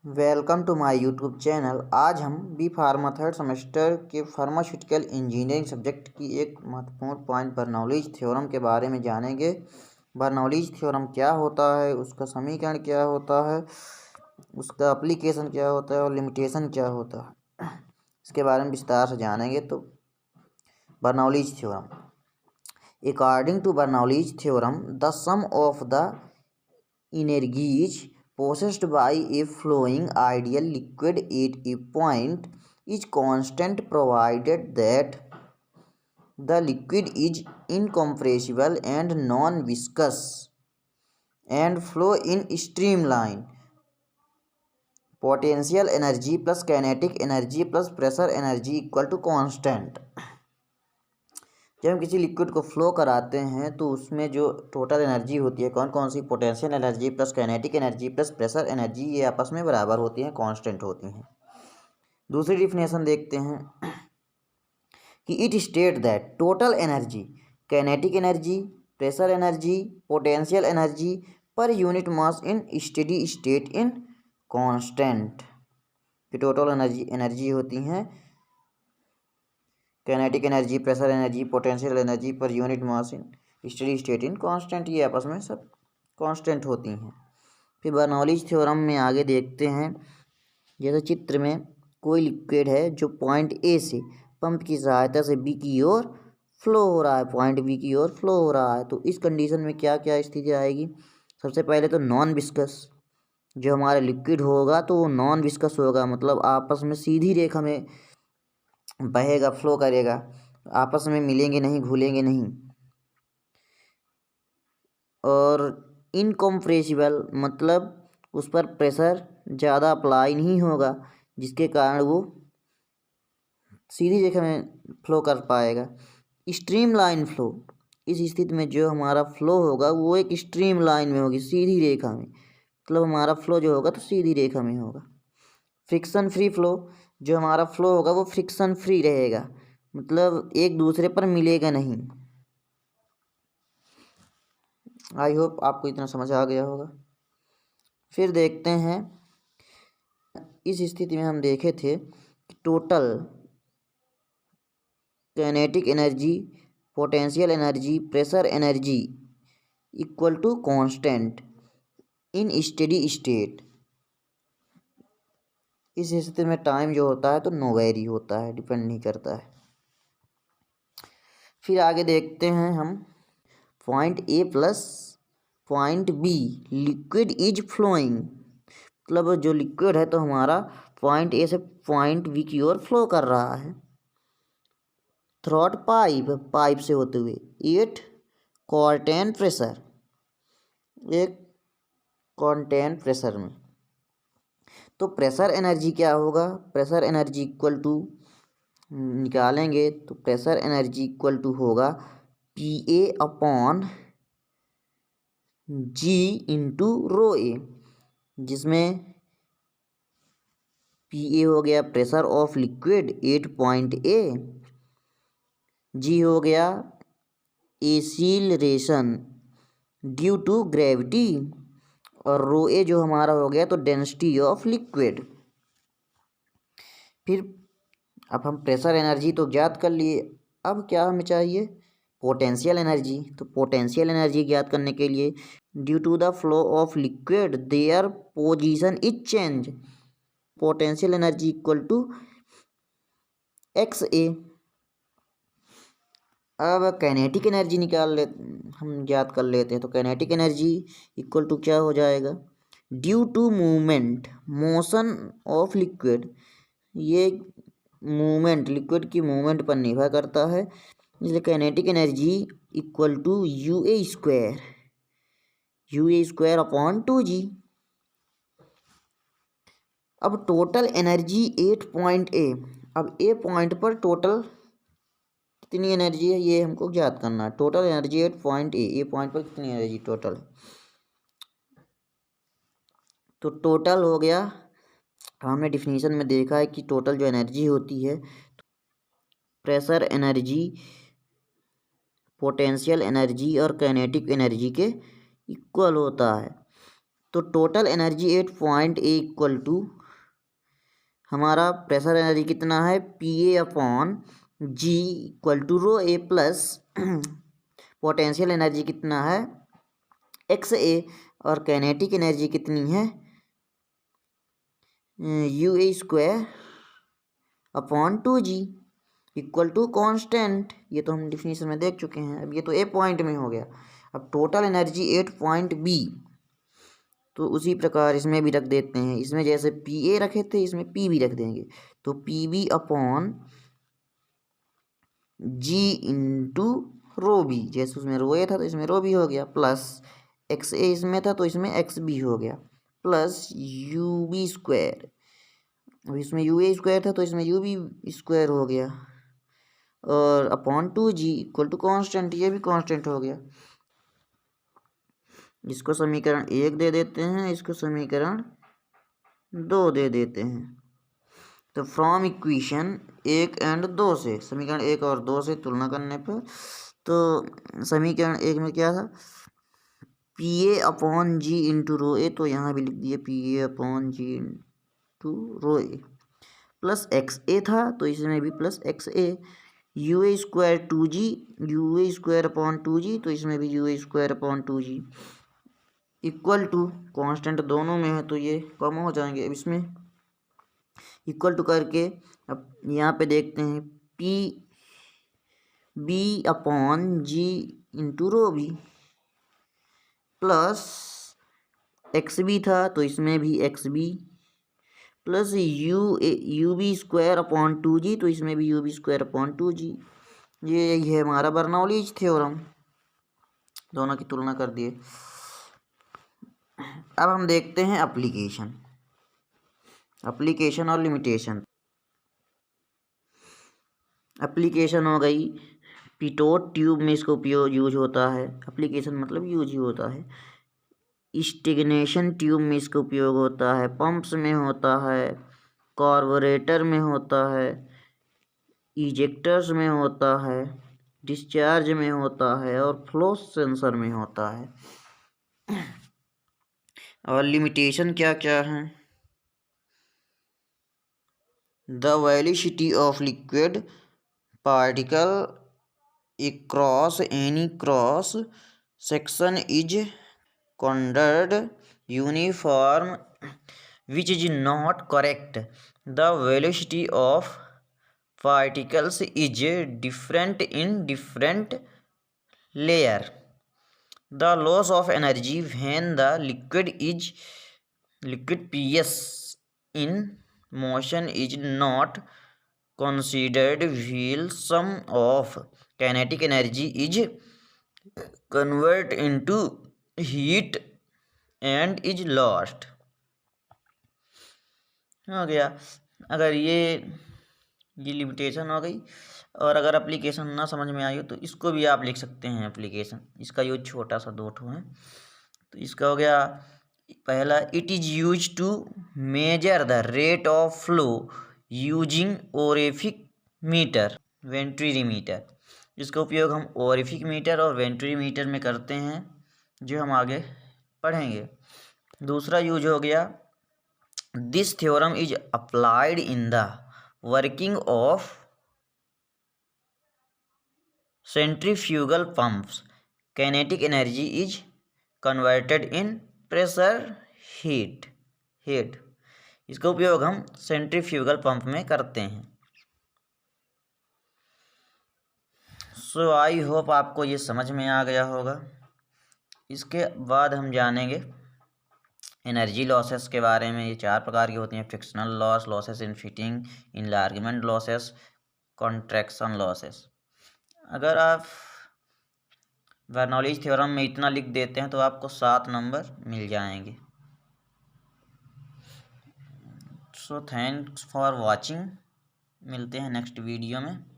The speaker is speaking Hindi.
Welcome to my YouTube channel. आज हम बी फार्मा थर्ड सेमेस्टर के फार्मास्यूटिकल इंजीनियरिंग सब्जेक्ट की एक महत्वपूर्ण पॉइंट बर्नौलीज थ्योरम के बारे में जानेंगे। बर्नौलीज थ्योरम क्या होता है, उसका समीकरण क्या होता है, उसका एप्लीकेशन क्या होता है और लिमिटेशन क्या होता है, इसके बारे में विस्तार से जानेंगे। तो Bernoulli's theorem, according to Bernoulli's theorem the sum of the energies possessed by a flowing ideal liquid at a point is constant provided that the liquid is incompressible and non-viscous and flow in streamline. Potential energy plus kinetic energy plus pressure energy equal to constant। जब हम किसी लिक्विड को फ्लो कराते हैं तो उसमें जो टोटल एनर्जी होती है, कौन कौन सी, potential energy plus kinetic energy plus pressure energy, ये आपस में बराबर होती हैं, कांस्टेंट होती हैं। दूसरी डिफिनेशन देखते हैं कि it state that total energy, kinetic energy, pressure energy, potential energy per unit mass in steady state in constant. Total energy होती हैं kinetic energy, pressure energy, potential energy per unit mass in steady state in constant, ये आपस में सब कांस्टेंट होती हैं। फिर बर्नौलीज थ्योरम में आगे देखते हैं, जैसे चित्र में कोई लिक्विड है जो पॉइंट ए से पंप की सहायता से बी की ओर फ्लो हो रहा है, पॉइंट बी की ओर फ्लो हो रहा है। तो इस कंडीशन में क्या क्या स्थिति आएगी। सबसे पहले तो नॉन विस्कस, जो हमारा लिक्विड होगा तो वो नॉन विस्कस होगा, मतलब आपस में सीधी रेखा में बहेगा, फ्लो करेगा, आपस में मिलेंगे नहीं, घुलेंगे नहीं। और इनकम्प्रेसिबल, मतलब उस पर प्रेशर ज़्यादा अप्लाई नहीं होगा, जिसके कारण वो सीधी रेखा में फ्लो कर पाएगा। स्ट्रीम लाइन फ्लो, इस स्थिति में जो हमारा फ्लो होगा वो एक स्ट्रीम लाइन में होगी, सीधी रेखा में, मतलब हमारा फ्लो जो होगा तो सीधी रेखा में होगा। फ्रिक्शन फ्री फ्लो, जो हमारा फ्लो होगा वो फ्रिक्शन फ्री रहेगा, मतलब एक दूसरे पर मिलेगा नहीं। आई होप आपको इतना समझ आ गया होगा। फिर देखते हैं, इस स्थिति में हम देखे थे कि total kinetic energy, potential energy, pressure energy equal to constant in steady state. इस स्थिति में टाइम जो होता है तो नो वेरी होता है, डिपेंड नहीं करता है। फिर आगे देखते हैं हम, point A plus point B liquid is flowing, मतलब जो लिक्विड है तो हमारा पॉइंट ए से पॉइंट बी की ओर फ्लो कर रहा है थ्रू पाइप से होते हुए 8 क्वार्टेन प्रेशर, एक कॉन्टेंट प्रेशर में। तो प्रेशर एनर्जी क्या होगा, प्रेशर एनर्जी इक्वल टू निकालेंगे तो प्रेशर एनर्जी इक्वल टू होगा PA upon G into rho A, जिसमें PA हो गया pressure of liquid 8 point A, G हो गया एसिलरेशन ड्यू टू ग्रेविटी, और रो ए जो हमारा हो गया तो डेंसिटी ऑफ लिक्विड। फिर अब हम प्रेशर एनर्जी तो ज्ञात कर लिए, अब क्या हमें चाहिए, पोटेंशियल एनर्जी। तो पोटेंशियल एनर्जी ज्ञात करने के लिए, due to the flow of liquid their position is change, potential energy equal to XA। अब काइनेटिक एनर्जी हम ज्ञात कर लेते हैं। तो काइनेटिक एनर्जी इक्वल टू क्या हो जाएगा, due to movement, motion of liquid, ये मूवमेंट लिक्विड की मूवमेंट पर निर्भर करता है, इसलिए kinetic energy equal to UA square upon 2G। अब टोटल एनर्जी 8 पॉइंट A, अब A पॉइंट पर टोटल कितनी एनर्जी है ये हमको ज्ञात करना है। Total energy 8 point A point पर कितनी एनर्जी टोटल, तो टोटल हो गया, हमने डिफिनीशन में देखा है कि टोटल जो एनर्जी होती है प्रेशर एनर्जी, पोटेंशियल एनर्जी और काइनेटिक एनर्जी के इक्वल होता है। तो total energy at point A equal to हमारा प्रेशर एनर्जी कितना है P A upon G equal to rho A plus potential energy कितना है एक्स ए और काइनेटिक एनर्जी कितनी है U A square upon two G equal to constant. ये तो हम डिफिनीशन में देख चुके हैं। अब ये तो ए पॉइंट में हो गया। अब total energy at point B, तो उसी प्रकार इसमें भी रख देते हैं। इसमें जैसे पी ए रखे थे इसमें पी भी रख देंगे, तो P B upon G into rho B, जैसे उसमें रो ए था तो इसमें रो बी हो गया, प्लस एक्स ए इसमें था तो इसमें एक्स बी हो गया, प्लस यू बी स्क्वायर, अब इसमें यू ए स्क्वायर था तो इसमें यू बी स्क्वायर हो गया, और upon two G equal to constant, ये भी कॉन्स्टेंट हो गया। इसको समीकरण 1 दे देते हैं, इसको समीकरण 2 दे देते हैं। तो फ्रॉम इक्वेशन 1 एंड 2 से, समीकरण 1 और 2 से तुलना करने पर, तो समीकरण 1 में क्या था P A upon G into rho A, तो यहाँ भी लिख दिए P A upon G into rho A, plus X A था तो इसमें भी plus X A, U A square two G, U A square upon two G, तो इसमें भी U A square upon two G equal to, constant दोनों में है तो ये कम हो जाएंगे। अब इसमें इक्वल टू करके अब यहाँ पे देखते हैं P B upon G into rho B, plus X B था तो इसमें भी X B, plus U B square upon two G, तो इसमें भी U B square upon two G. ये है हमारा बर्नौलीज थ्योरम, दोनों की तुलना कर दिए। अब हम देखते हैं एप्लीकेशन और लिमिटेशन। एप्लीकेशन हो गई, पिटोट ट्यूब में इसका उपयोग यूज होता है, एप्लीकेशन मतलब यूज ही होता है। स्टेगनेशन ट्यूब में इसका उपयोग होता है, पंप्स में होता है, कार्बोरेटर में होता है, इजेक्टर्स में होता है, डिस्चार्ज में होता है, और फ्लो सेंसर में होता है। और लिमिटेशन क्या क्या है? The velocity of liquid particle across any cross section is considered uniform, which is not correct. The velocity of particles is different in different layer. The loss of energy when the liquid PS in motion is not considered while sum of kinetic energy is converted into heat and is lost। हो गया। अगर ये लिमिटेशन हो गई, और अगर एप्लीकेशन ना समझ में आई हो तो इसको भी आप लिख सकते हैं एप्लीकेशन। इसका यूज छोटा सा 2 ठो है। तो इसका हो गया पहला, it is use to measure the rate of flow using orifice meter venturimeter. इसका उपयोग हम ओरिफिक मीटर और वेंट्रीमीटर में करते हैं, जो हम आगे पढ़ेंगे। दूसरा यूज हो गया, this theorem is applied in the working of centrifugal pumps, kinetic energy is converted in pressure heat. इसका उपयोग हम सेंट्रीफ्यूगल पंप में करते हैं। सो आई होप आपको ये समझ में आ गया होगा। इसके बाद हम जानेंगे एनर्जी लॉसेस के बारे में। ये 4 प्रकार की होती हैं, frictional loss, losses in fitting, enlargement losses, contraction losses. अगर आप बर्नौलीज थ्योरम में इतना लिख देते हैं तो आपको 7 नंबर मिल जाएंगे। सो थैंक्स फॉर वॉचिंग, मिलते हैं नेक्स्ट वीडियो में।